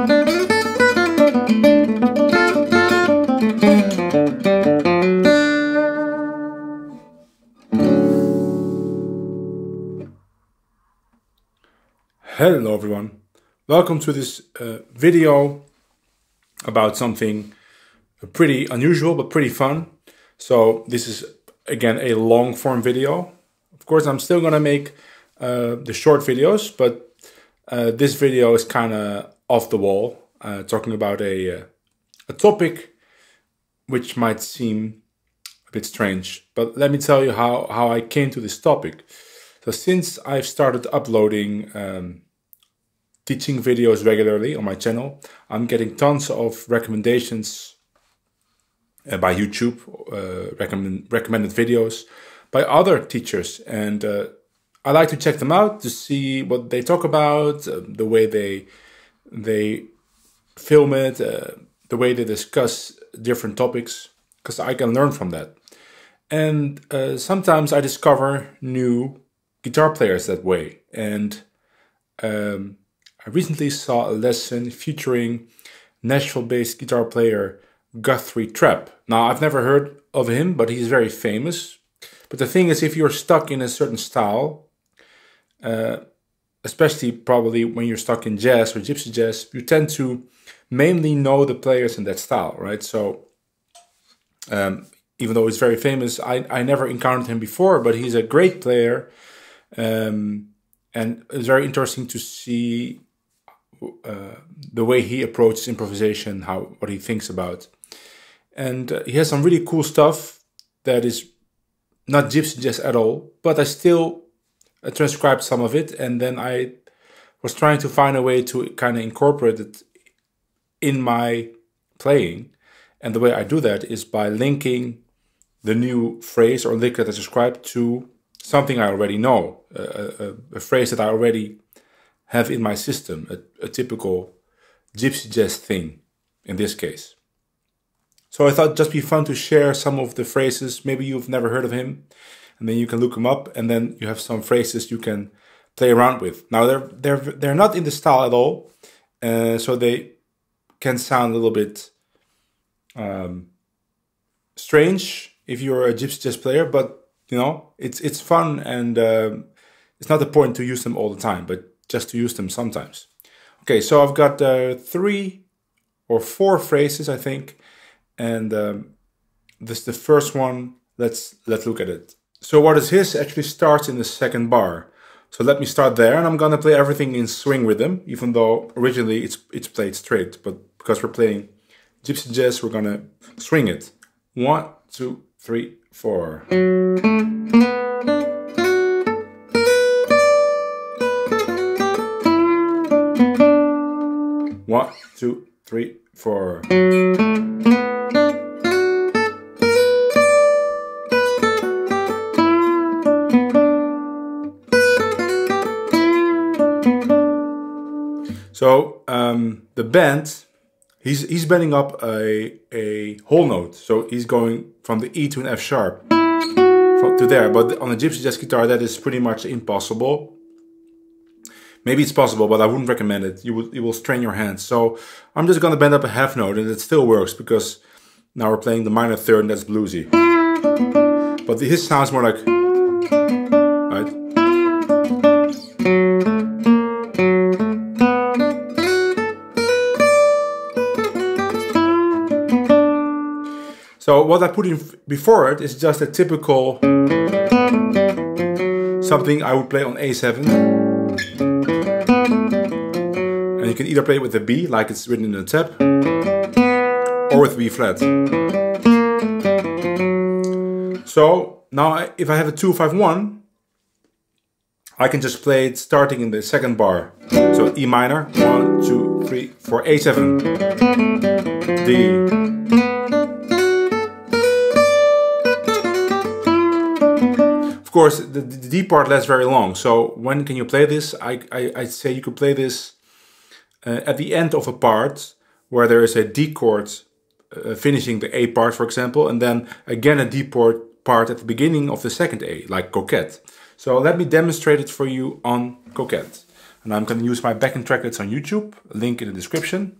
Hello everyone, welcome to this video about something pretty unusual but pretty fun. So this is again a long form video. Of course I'm still gonna make the short videos, but this video is kind of off the wall, talking about a topic which might seem a bit strange, but let me tell you how I came to this topic. So since I've started uploading teaching videos regularly on my channel, I'm getting tons of recommendations by YouTube, recommended videos by other teachers, and I like to check them out to see what they talk about, the way they film it, the way they discuss different topics, because I can learn from that. And sometimes I discover new guitar players that way, and I recently saw a lesson featuring Nashville-based guitar player Guthrie Trapp. Now, I've never heard of him, but he's very famous. But the thing is, if you're stuck in a certain style, especially probably when you're stuck in jazz or gypsy jazz, you tend to mainly know the players in that style, right? So, even though he's very famous, I never encountered him before, but he's a great player. And it's very interesting to see the way he approaches improvisation, what he thinks about. And he has some really cool stuff that is not gypsy jazz at all, but I still transcribed some of it, and then I was trying to find a way to kind of incorporate it in my playing. And the way I do that is by linking the new phrase or lick that I described to something I already know, a phrase that I already have in my system, a typical gypsy jazz thing in this case. So I thought it'd just be fun to share some of the phrases. Maybe you've never heard of him, and then you can look him up, and then you have some phrases you can play around with. Now they're not in the style at all, so they can sound a little bit strange if you're a gypsy jazz player, but you know, it's fun, and it's not the point to use them all the time, but just to use them sometimes. Okay, so I've got 3 or 4 phrases, I think, and this is the first one. Let's look at it. So what is his actually starts in the 2nd bar. So let me start there, and I'm gonna play everything in swing rhythm, even though originally it's played straight, but because we're playing gypsy jazz, we're gonna swing it. 1, 2, 3, 4. 1, 2, 3, 4. So the bend, he's bending up a whole note. So he's going from the E to an F sharp to there. But on a gypsy jazz guitar, that is pretty much impossible. Maybe it's possible, but I wouldn't recommend it. You will strain your hands. So I'm just gonna bend up a half note, and it still works because now we're playing the minor 3rd, and that's bluesy. But his sounds more like, right? So what I put in before it is just a typical something I would play on A7. And you can either play it with a B, like it's written in the tab, or with B flat. So now if I have a 2-5-1, I can just play it starting in the 2nd bar. So E minor, 1, 2, 3, 4, A7, D. Of course, the D part lasts very long. So when can you play this? I'd say you could play this at the end of a part where there is a D chord finishing the A part, for example, and then again a D part at the beginning of the 2nd A, like Coquette. So let me demonstrate it for you on Coquette. And I'm going to use my backing track that's on YouTube, link in the description.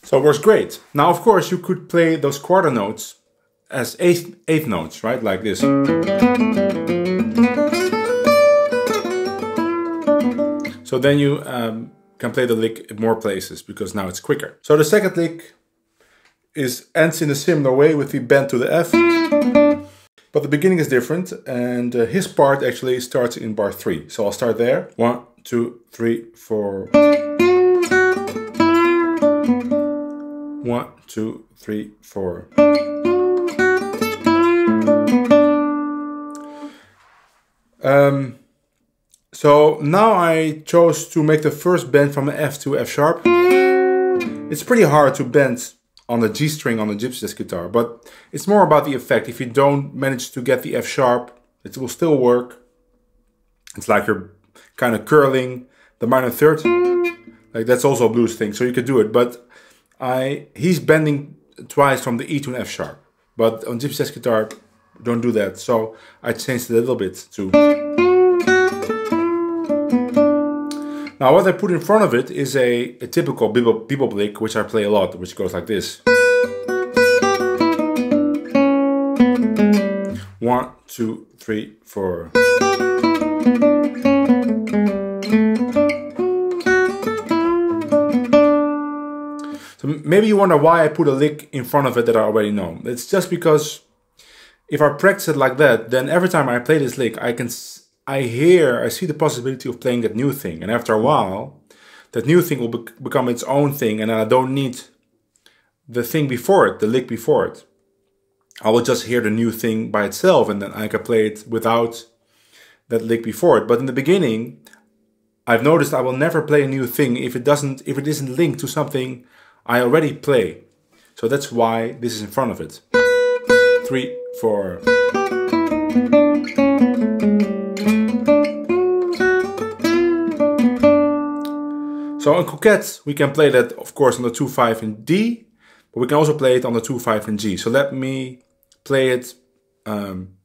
So it works great. Now, of course, you could play those quarter notes as eighth notes, right? Like this. So then you can play the lick in more places because now it's quicker. So the second lick ends in a similar way with the bend to the F. But the beginning is different, and his part actually starts in bar 3. So I'll start there. 1, 2, 3, 4. 1, 2, 3, 4. So now I chose to make the first bend from F to F sharp. It's pretty hard to bend on the G string on the Gypsy Jazz guitar, but it's more about the effect. If you don't manage to get the F sharp, it will still work. It's like you're kind of curling the minor third. Like that's also a blues thing, so you could do it. But he's bending twice from the E to an F sharp. But on Gypsy Jazz guitar, don't do that. So I changed it a little bit to. Now what I put in front of it is a typical bebop lick, which I play a lot, which goes like this. 1, 2, 3, 4. So maybe you wonder why I put a lick in front of it that I already know. It's just because if I practice it like that, then every time I play this lick, I see the possibility of playing that new thing. And after a while, that new thing will become its own thing, and I don't need the thing before it, the lick before it. I will just hear the new thing by itself, and then I can play it without that lick before it. But in the beginning, I've noticed I will never play a new thing if it isn't linked to something I already play. So that's why this is in front of it. 3, 4. So in Coquette, we can play that, of course, on the 2-5 in D, but we can also play it on the 2-5 in G. So let me play it on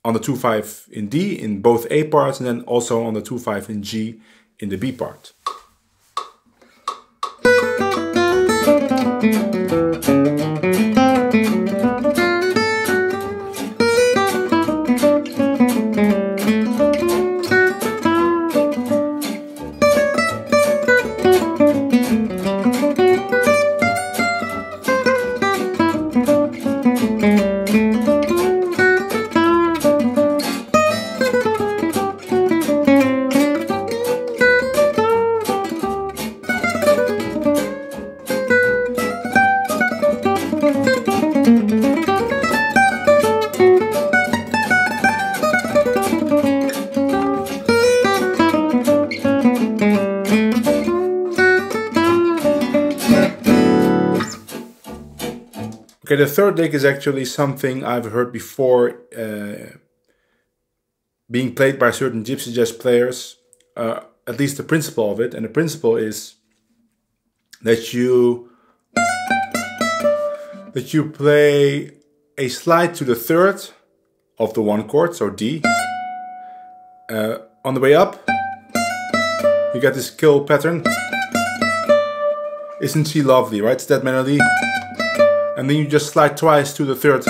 the 2-5 in D in both A parts, and then also on the 2-5 in G in the B part. Okay, the third lick is actually something I've heard before being played by certain Gypsy Jazz players, at least the principle of it. And the principle is that you play a slide to the third of the 1 chord, so D. On the way up, you get this kill pattern. Isn't she lovely, right? It's that melody. And then you just slide twice to the third.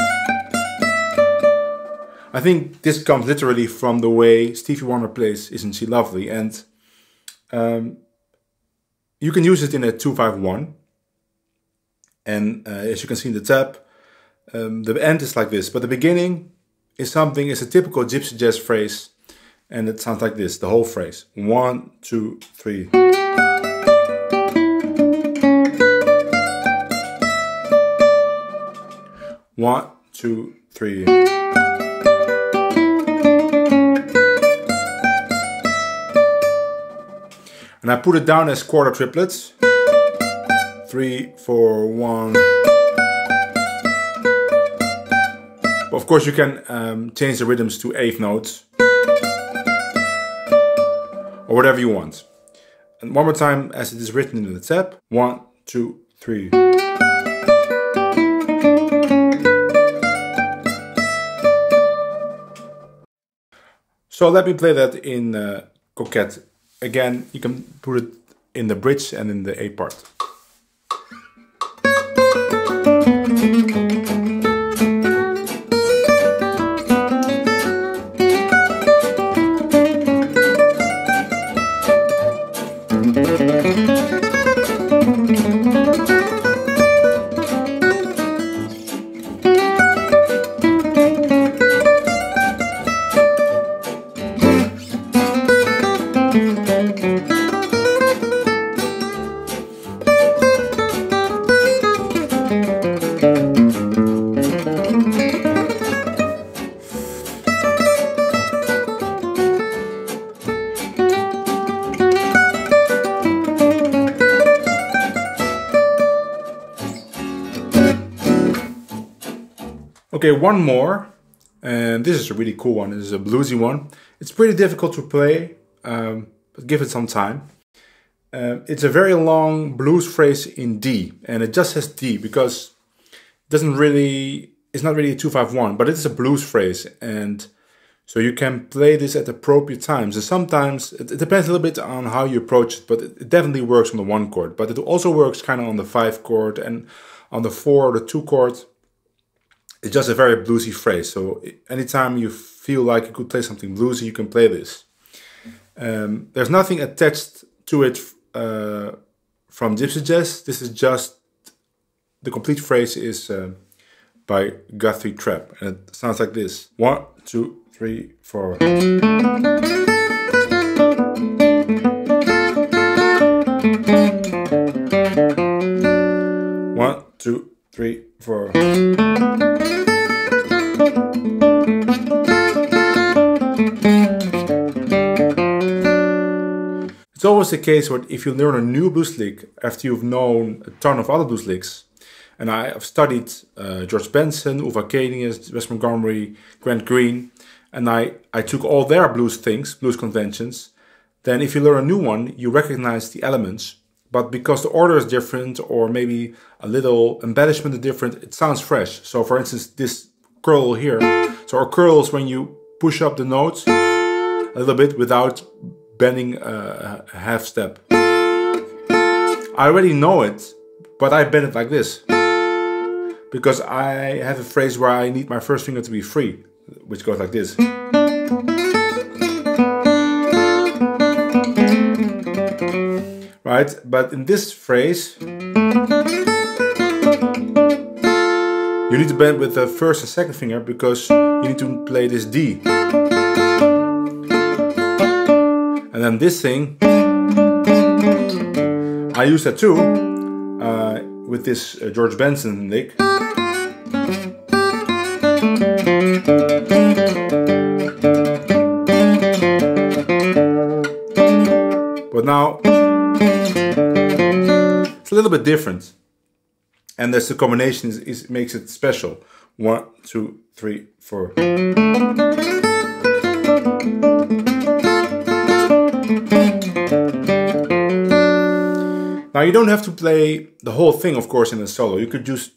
I think this comes literally from the way Stevie Wonder plays Isn't She Lovely. And you can use it in a 2-5-1. And as you can see in the tab, the end is like this. But the beginning is a typical Gypsy Jazz phrase. And it sounds like this, the whole phrase. 1, 2, 3. One, 2, 3. And I put it down as quarter triplets. 3, 4, 1. Of course, you can change the rhythms to eighth notes or whatever you want. And one more time, as it is written in the tab. 1, 2, 3. So let me play that in Coquette. Again, you can put it in the bridge and in the A part. Okay, one more, and this is a really cool one. This is a bluesy one. It's pretty difficult to play, but give it some time. It's a very long blues phrase in D, and it just has D because it's not really a 2-5-1, but it is a blues phrase, and so you can play this at appropriate times. And sometimes it depends a little bit on how you approach it, but it definitely works on the 1 chord. But it also works kind of on the 5 chord and on the 4 or the 2 chord. It's just a very bluesy phrase, so anytime you feel like you could play something bluesy, you can play this. There's nothing attached to it from Gypsy Jazz. This is just, the complete phrase is by Guthrie Trapp, and it sounds like this. 1, 2, 3, 4. 1, 2, 3, 4. It's always the case where if you learn a new blues lick after you've known a ton of other blues licks, and I have studied George Benson, Uwe Kenius, Wes Montgomery, Grant Green, and I took all their blues things, blues conventions, then if you learn a new one, you recognize the elements, but because the order is different or maybe a little embellishment is different, it sounds fresh. So for instance, this curl here, so a curl is when you push up the notes a little bit without bending a half step. I already know it, but I bend it like this because I have a phrase where I need my first finger to be free, which goes like this. Right, but in this phrase you need to bend with the first and second finger because you need to play this D. And then this thing, I use that too, with this George Benson lick. But now, it's a little bit different. And that's the combination makes it special. 1, 2, 3, 4. Now you don't have to play the whole thing, of course, in a solo. You could just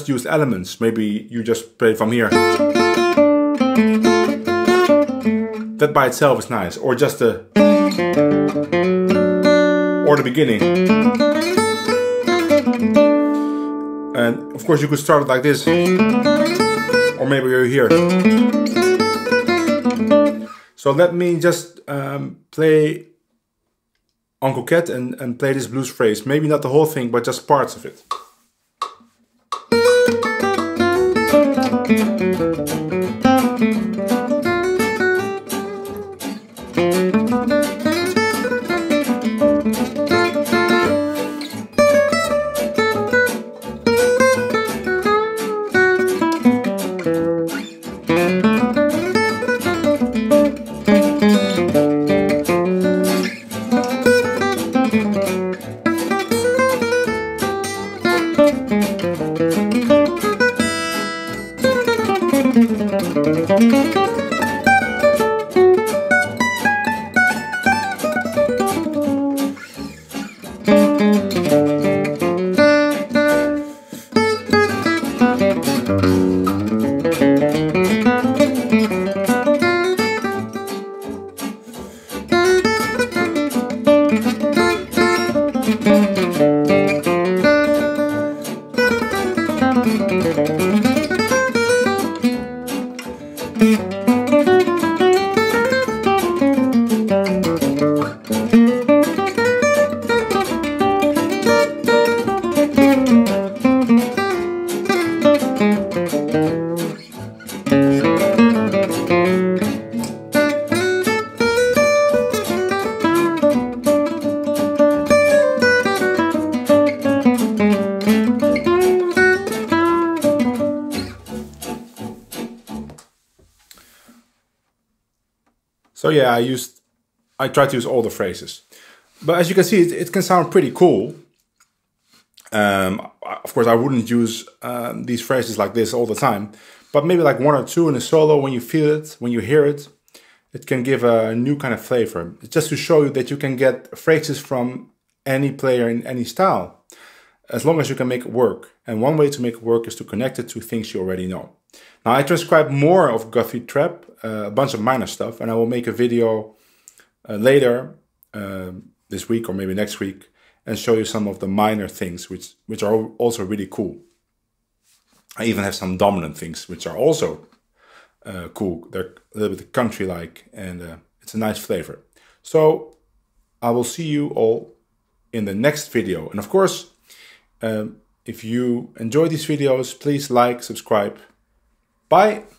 use elements. Maybe you just play from here. That by itself is nice. Or just the beginning. And of course you could start it like this. Or maybe you're here. So let me just play on Coquette and play this blues phrase. Maybe not the whole thing, but just parts of it. So yeah, I tried to use all the phrases, but as you can see, it can sound pretty cool. Of course, I wouldn't use these phrases like this all the time, but maybe like one or two in a solo when you feel it, when you hear it, it can give a new kind of flavor. It's just to show you that you can get phrases from any player in any style, as long as you can make it work. And one way to make it work is to connect it to things you already know. Now, I transcribed more of Guthrie Trapp, a bunch of minor stuff, and I will make a video later this week or maybe next week and show you some of the minor things which are also really cool. I even have some dominant things which are also cool. They're a little bit country-like, and it's a nice flavor. So I will see you all in the next video. And of course, if you enjoy these videos, please like, subscribe. Bye!